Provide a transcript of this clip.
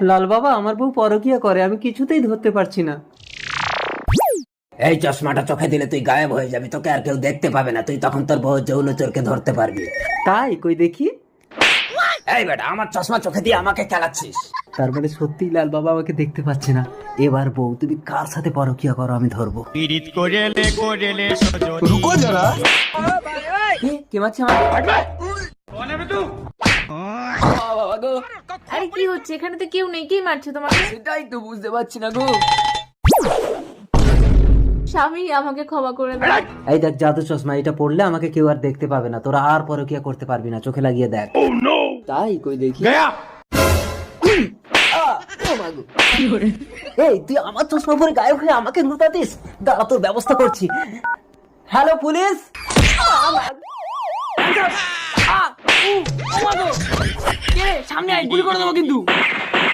লাল বাবা, আমার বউ পরকিয়া করে, আমি কিছুতেই ধরতে পারছি না। এই চশমাটা চোখে দিলে তুই গায়েব হয়ে যাবি, তোকে আর কেউ দেখতে পাবে না, তুই তখন তোর বউ যৌন চোরকে ধরতে পারবি। তাই? কই দেখি। এই বেটা, আমার চশমা চোখে দিয়ে আমাকে খেলাচ্ছিস? তার মানে সত্যি লাল বাবা আমাকে দেখতে পাচ্ছে না। এবার বউ, তুমি কার সাথে পরকিয়া করো আমি ধরবো। रुको जरा। কে মারছে আমার? আরে কি হচ্ছে এখানে? তো কেউ নেই, কে মারছে তোমাকে? সেটাই তো বুঝতে পারছি না গো। স্বামী, আমাকে ক্ষমা করে দাও। এই দেখ জাদু চশমা, এটা পড়লে আমাকে কেউ আর দেখতে পাবে না, তোরা আর পরকিয়া করতে পারবি না, চোখে লাগিয়ে দেখ। তাই? কই দেখি। এই তুই আমার চশমা পরে গায়েব হয়ে আমাকে লুটাতিস? দাঁড়া, তোর ব্যবস্থা করছি। Hello police. সামনে আয়, গুলি করে দেবো কিন্তু।